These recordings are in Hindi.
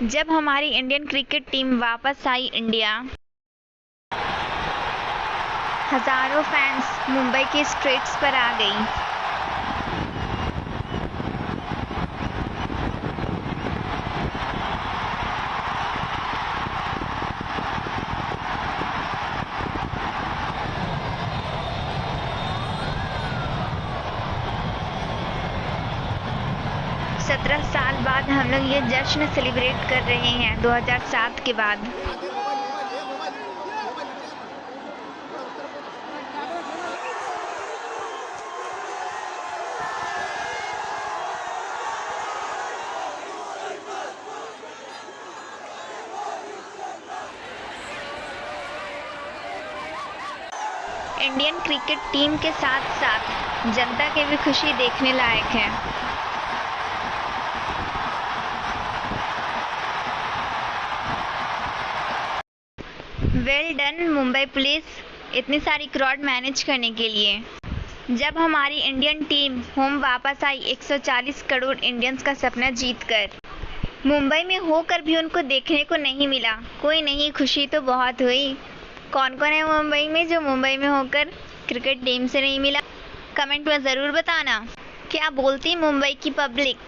जब हमारी इंडियन क्रिकेट टीम वापस आई इंडिया, हजारों फैंस मुंबई के स्ट्रीट्स पर आ गई। सत्रह साल बाद हम लोग ये जश्न सेलिब्रेट कर रहे हैं 2007 के बाद। इंडियन क्रिकेट टीम के साथ साथ जनता की भी खुशी देखने लायक है। वेल डन मुंबई पुलिस, इतनी सारी क्राउड मैनेज करने के लिए। जब हमारी इंडियन टीम होम वापस आई 140 करोड़ इंडियंस का सपना जीतकर, मुंबई में होकर भी उनको देखने को नहीं मिला। कोई नहीं, खुशी तो बहुत हुई। कौन कौन है मुंबई में जो मुंबई में होकर क्रिकेट टीम से नहीं मिला? कमेंट में ज़रूर बताना। क्या बोलती मुंबई की पब्लिक?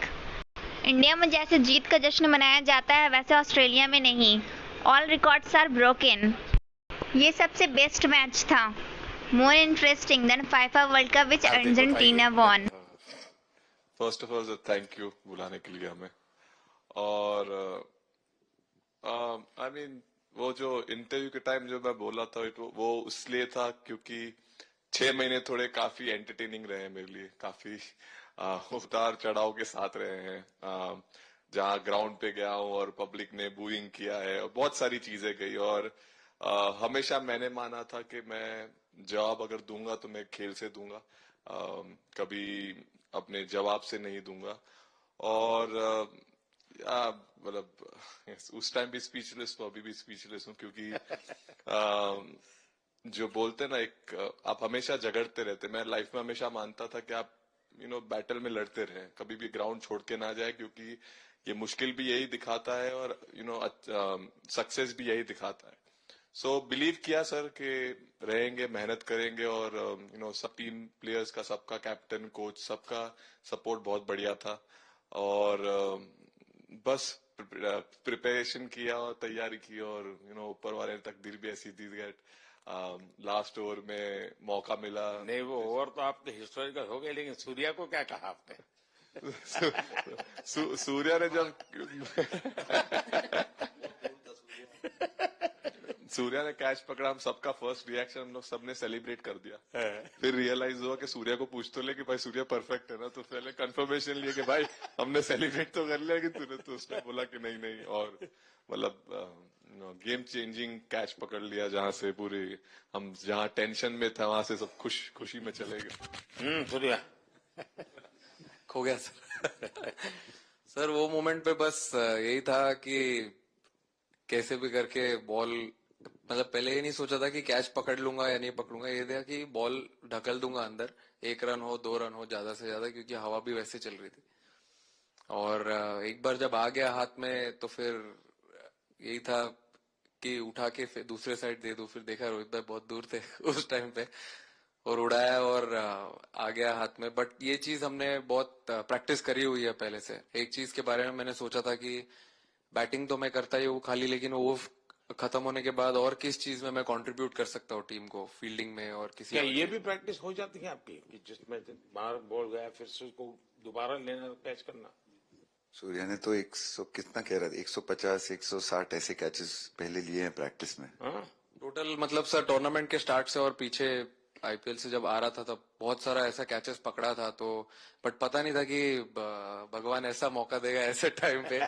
इंडिया में जैसे जीत का जश्न मनाया जाता है वैसे ऑस्ट्रेलिया में नहीं। All records are broken. ये सबसे बेस्ट मैच था, more interesting than FIFA world cup which Argentina won. First of all thank you बुलाने के लिए हमें। और आई मीन वो जो इंटरव्यू के टाइम जो मैं बोला था वो इसलिए था क्योंकि 6 महीने थोड़े काफी एंटरटेनिंग रहे हैं मेरे लिए। काफी उतार चढ़ाव के साथ रहे हैं। जहाँ ग्राउंड पे गया हूँ और पब्लिक ने बूइंग किया है और बहुत सारी चीजें गई। और हमेशा मैंने माना था कि मैं जवाब अगर दूंगा तो मैं खेल से दूंगा, कभी अपने जवाब से नहीं दूंगा। और मतलब उस टाइम भी स्पीचलेस हूँ, अभी भी स्पीचलेस हूँ, क्योंकि जो बोलते ना एक आप हमेशा झगड़ते रहते। मैं लाइफ में हमेशा मानता था कि आप बैटल में लड़ते रहें, कभी भी ग्राउंड छोड़ के ना जाए, क्योंकि ये मुश्किल भी यही दिखाता है और सक्सेस भी यही दिखाता है। सो बिलीव किया सर कि रहेंगे, मेहनत करेंगे। और सब टीम प्लेयर्स का, सबका कैप्टन, कोच, सबका सपोर्ट बहुत बढ़िया था। और बस प्रिपरेशन किया और तैयारी की और ऊपर वाले ने तकदीर भी ऐसी दी गई। लास्ट ओवर में मौका मिला। नहीं, वो ओवर तो आपके हिस्टोरिकल हो गए, लेकिन सूर्या को क्या कहा आपने? सूर्या ने जब सूर्या ने कैच पकड़ा, हम सबका फर्स्ट रिएक्शन हम लोग सबने सेलिब्रेट कर दिया। फिर रियलाइज हुआ कि सूर्या को पूछ तो ले कि भाई सूर्या परफेक्ट है ना, तो पहले कंफर्मेशन लिए कि भाई हमने सेलिब्रेट तो कर लिया, कि तूने तो उसने बोला कि नहीं नहीं। और मतलब गेम चेंजिंग कैच पकड़ लिया, जहां से पूरी हम जहां टेंशन में था वहां से सब खुशी में चले गए। सूर्या खो गया सर। सर वो मोमेंट पे बस यही था कि कैसे भी करके बॉल, मतलब पहले ये नहीं सोचा था कि कैच पकड़ लूंगा या नहीं पकड़ूंगा, ये था कि बॉल ढकल दूंगा अंदर, 1 रन हो 2 रन हो ज्यादा से ज्यादा, क्योंकि हवा भी वैसे चल रही थी। और एक बार जब आ गया हाथ में तो फिर यही था कि उठा के फिर दूसरे साइड दे दूं। फिर देखा रोहित भाई बहुत दूर थे उस टाइम पे, और उड़ाया और आ गया हाथ में। बट ये चीज हमने बहुत प्रैक्टिस करी हुई है पहले से। एक चीज के बारे में मैंने सोचा था कि बैटिंग तो मैं करता ही हूँ खाली, लेकिन वो खत्म होने के बाद और किस चीज में मैं कंट्रीब्यूट कर सकता हूँ टीम को, फील्डिंग में और किसी। क्या ये भी प्रैक्टिस हो जाती है आपकी कि जिसमें बाहर बॉल गया फिर से उसको दोबारा लेना, कैच करना? सूर्या ने तो 100 कितना कह रहा था, 150 160 ऐसे कैचेस पहले लिए हैं प्रैक्टिस में। टोटल मतलब सर टूर्नामेंट के स्टार्ट से और पीछे आईपीएल से जब आ रहा था तब बहुत सारा ऐसा कैचेस पकड़ा था। तो बट पता नहीं था कि भगवान ऐसा मौका देगा ऐसे टाइम पे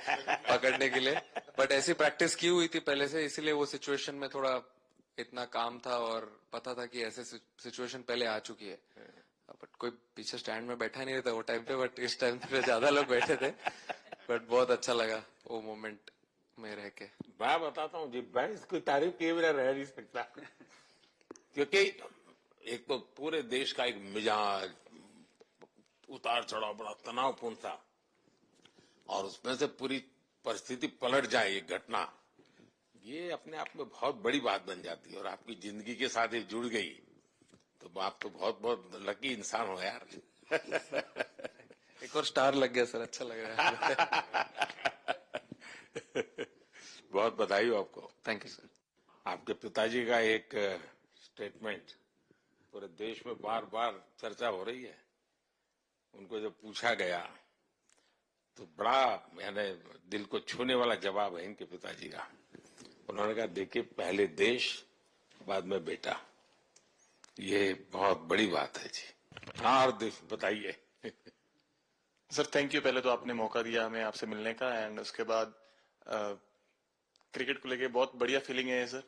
पकड़ने के लिए। बट ऐसी प्रैक्टिस की हुई थी पहले से, इसीलिए वो सिचुएशन में थोड़ा इतना काम था और पता था कि ऐसे सिचुएशन पहले आ चुकी है। बट कोई पीछे स्टैंड में बैठा नहीं रहता वो टाइम पे, बट इस टाइम पे ज्यादा लोग बैठे थे। बट बहुत अच्छा लगा वो मोमेंट में रह के। मैं बताता हूँ जी, मैं इसकी तारीफ किए बिना रह नहीं सकता, क्योंकि एक तो पूरे देश का एक मिजाज, उतार चढ़ाव बड़ा तनावपूर्ण था, और उसमें से पूरी परिस्थिति पलट जाए, एक घटना, ये अपने आप में बहुत बड़ी बात बन जाती है और आपकी जिंदगी के साथ ये जुड़ गई तो आप तो बहुत बहुत लकी इंसान हो यार। एक और स्टार लग गया सर, अच्छा लग रहा है। बहुत बधाई हो आपको। Thank you sir. आपके पिताजी का एक स्टेटमेंट पूरे देश में बार बार चर्चा हो रही है। उनको जब पूछा गया तो बड़ा यानी दिल को छूने वाला जवाब है इनके पिताजी का। उन्होंने कहा, देखिए पहले देश बाद में बेटा, ये बहुत बड़ी बात है जी। हाँ, और बताइए। सर थैंक यू, पहले तो आपने मौका दिया हमें आपसे मिलने का, एंड उसके बाद क्रिकेट को लेके बहुत बढ़िया फीलिंग है सर।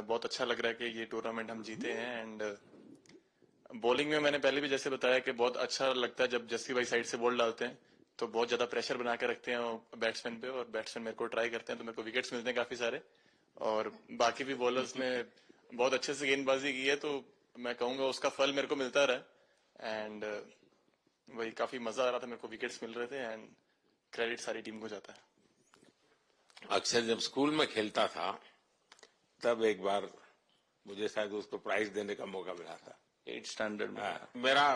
बहुत अच्छा लग रहा है कि ये टूर्नामेंट हम जीते हैं। एंड बॉलिंग में मैंने पहले भी जैसे बताया कि बहुत अच्छा लगता है जब जस्सी भाई साइड से बॉल डालते हैं तो बहुत ज्यादा प्रेशर बना के रखते हैं बैट्समैन पे, और बैट्समैन मेरे को ट्राई करते हैं तो मेरे को विकेट्स मिलते हैं काफी सारे। और बाकी भी बॉलर्स ने बहुत अच्छे से गेंदबाजी की है तो मैं कहूंगा उसका फल मेरे को मिलता रहा। एंड वही काफी मजा आ रहा था, मेरे को विकेट्स मिल रहे थे एंड क्रेडिट सारी टीम को जाता है। अक्सर जब स्कूल में खेलता था तब एक बार मुझे शायद उसको प्राइज देने का मौका मिला था 8th स्टैंडर्ड में। मेरा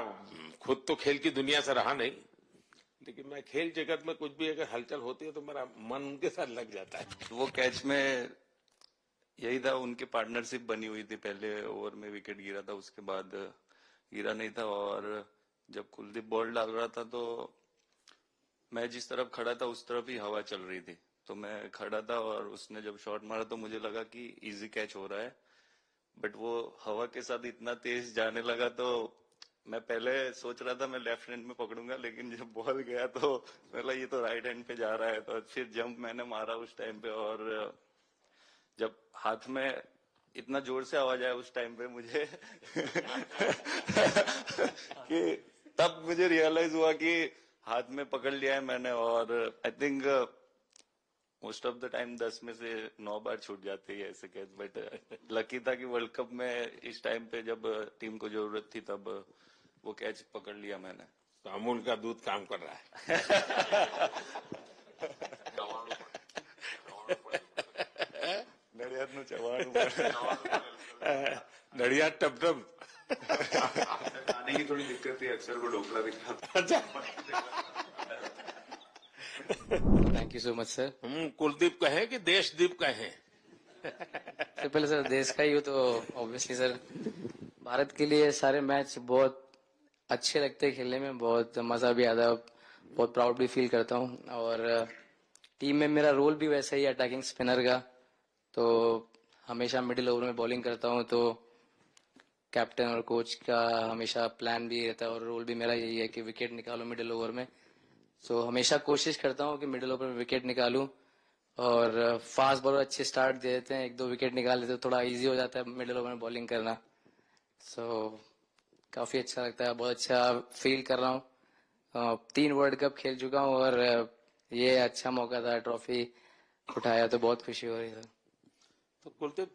खुद तो खेल की दुनिया से रहा नहीं, लेकिन मैं खेल जगत में कुछ भी अगर हलचल होती है तो मेरा मन उनके साथ लग जाता है। वो कैच में यही था, उनकी पार्टनरशिप बनी हुई थी। पहले ओवर में विकेट गिरा था, उसके बाद गिरा नहीं था। और जब कुलदीप बॉल डाल रहा था तो मैं जिस तरफ खड़ा था उस तरफ ही हवा चल रही थी, तो मैं खड़ा था और उसने जब शॉट मारा तो मुझे लगा कि इजी कैच हो रहा है, बट वो हवा के साथ इतना तेज जाने लगा तो मैं पहले सोच रहा था मैं लेफ्ट हैंड में पकड़ूंगा, लेकिन जब बॉल गया तो बोला ये तो राइट हैंड पे जा रहा है। तो फिर जंप मैंने मारा उस टाइम पे, और जब हाथ में इतना जोर से आवाज आया उस टाइम पे मुझे कि तब मुझे रियलाइज हुआ कि हाथ में पकड़ लिया है मैंने। और I think most of the time 10 में से 9 बार छूट जाते हैं ऐसे कैच, बट लकी था कि वर्ल्ड कप में इस टाइम पे जब टीम को जरूरत थी तब वो कैच पकड़ लिया मैंने। तो अमूल का दूध काम कर रहा है। नड़ियाद नु चवाणु नड़िया टप टप खाने की थोड़ी दिक्कत थी, अक्सर को ढोकला दिखता। Thank you so much sir. Kuldeep कहें कि देशदीप कहें? सबसे पहले सर देश का ही हो तो ऑब्वियसली सर भारत के लिए सारे मैच बहुत अच्छे लगते हैं खेलने में, बहुत मजा भी आता है, बहुत प्राउड भी फील करता हूँ। और टीम में मेरा रोल भी वैसा ही है अटैकिंग स्पिनर का, तो हमेशा मिडिल ओवर में बॉलिंग करता हूँ। तो कैप्टन और कोच का हमेशा प्लान भी रहता है और रोल भी मेरा यही है कि विकेट निकालो मिडिल ओवर में। सो हमेशा कोशिश करता हूँ कि मिडिल ओवर में विकेट निकालूं, और फास्ट बॉलर अच्छे स्टार्ट दे देते हैं, 1-2 विकेट निकाल लेते हैं, थोड़ा इजी हो जाता है मिडिल ओवर में बॉलिंग करना। सो काफी अच्छा लगता है, बहुत अच्छा फील कर रहा हूँ। 3 वर्ल्ड कप खेल चुका हूँ और ये अच्छा मौका था, ट्रॉफी उठाया तो बहुत खुशी हो रही है। तो कुलदीप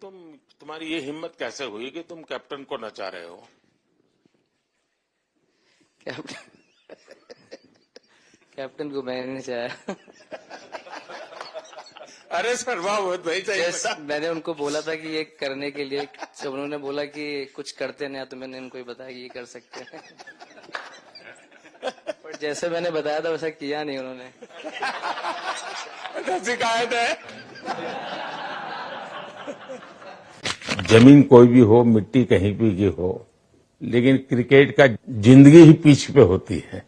तुम्हारी ये हिम्मत कैसे हुई कि तुम कैप्टन को नचा रहे हो? कैप्टन को मैंने नहीं चाहा। अरे शर्मा बहुत भाई चाहिए। मैंने उनको बोला था कि ये करने के लिए, जब उन्होंने बोला कि कुछ करते नहीं तो मैंने उनको ही बताया कि ये कर सकते हैं। पर जैसे मैंने बताया था वैसा किया नहीं उन्होंने। शिकायत है। जमीन कोई भी हो, मिट्टी कहीं भी की हो, लेकिन क्रिकेट का जिंदगी ही पिच पे होती है,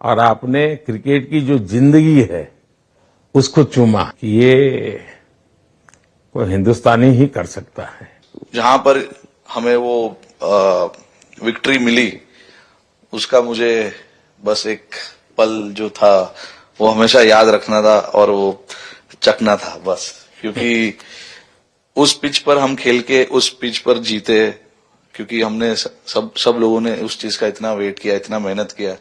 और आपने क्रिकेट की जो जिंदगी है उसको चुमा कि ये कोई हिंदुस्तानी ही कर सकता है। जहां पर हमें वो विक्ट्री मिली उसका मुझे बस एक पल जो था वो हमेशा याद रखना था और वो चखना था बस, क्योंकि उस पिच पर हम खेल के उस पिच पर जीते, क्योंकि हमने सब लोगों ने उस चीज का इतना वेट किया, इतना मेहनत किया।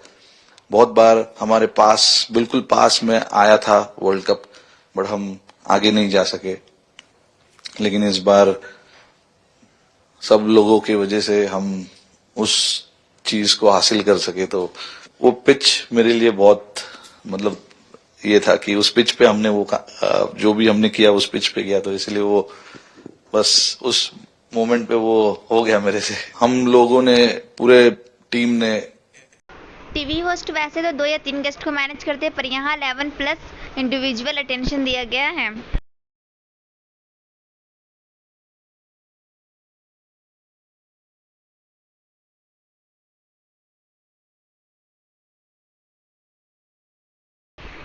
बहुत बार हमारे पास, बिल्कुल पास में आया था वर्ल्ड कप, बट हम आगे नहीं जा सके। लेकिन इस बार सब लोगों की वजह से हम उस चीज को हासिल कर सके। तो वो पिच मेरे लिए बहुत, मतलब ये था कि उस पिच पे हमने वो जो भी हमने किया उस पिच पे किया, तो इसलिए वो बस उस मोमेंट पे वो हो गया मेरे से। हम लोगों ने पूरे टीम ने टीवी होस्ट वैसे तो 2 या 3 गेस्ट को मैनेज करते हैं, पर यहाँ 11 प्लस इंडिविजुअल अटेंशन दिया गया है।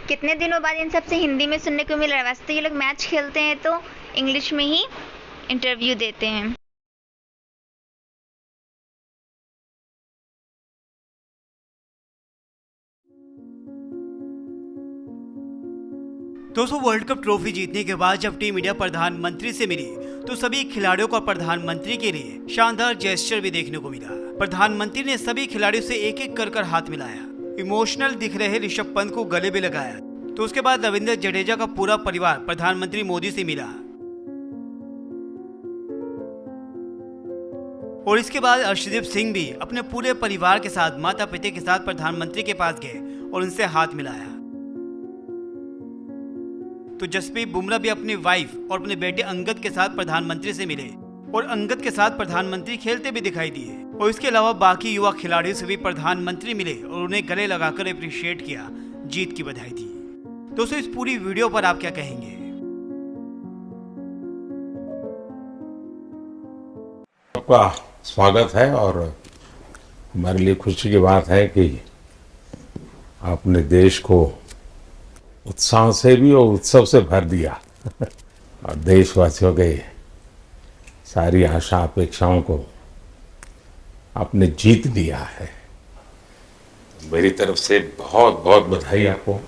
कितने दिनों बाद इन सबसे हिंदी में सुनने को मिल रहा है। वैसे तो ये लोग मैच खेलते हैं तो इंग्लिश में ही इंटरव्यू देते हैं। दोस्तों, वर्ल्ड कप ट्रॉफी जीतने के बाद जब टीम इंडिया प्रधानमंत्री से मिली तो सभी खिलाड़ियों को प्रधानमंत्री के लिए शानदार जेस्चर भी देखने को मिला। प्रधानमंत्री ने सभी खिलाड़ियों से एक एक कर हाथ मिलाया। इमोशनल दिख रहे ऋषभ पंत को गले भी लगाया। तो उसके बाद रविंद्र जडेजा का पूरा परिवार प्रधानमंत्री मोदी से मिला और इसके बाद अर्शदीप सिंह भी अपने पूरे परिवार के साथ माता पिता के साथ प्रधानमंत्री के पास गए और उनसे हाथ मिलाया। तो जसप्रीत बुमराह भी अपनी वाइफ और अपने बेटे अंगद के साथ प्रधानमंत्री से मिले और अंगद के साथ प्रधानमंत्री खेलते भी दिखाई दिए। और इसके अलावा बाकी युवा खिलाड़ियों से भी प्रधानमंत्री मिले और उन्हें गले लगाकर अप्रिशिएट किया, जीत की बधाई दी। दोस्तों, इस पूरी वीडियो पर आप क्या कहेंगे? आपका स्वागत है और हमारे लिए खुशी की बात है कि आपने देश को उत्साह से भी और उत्सव से भर दिया और देशवासियों के सारी आशा अपेक्षाओं को आपने जीत लिया है। मेरी तरफ से बहुत बहुत बधाई आपको।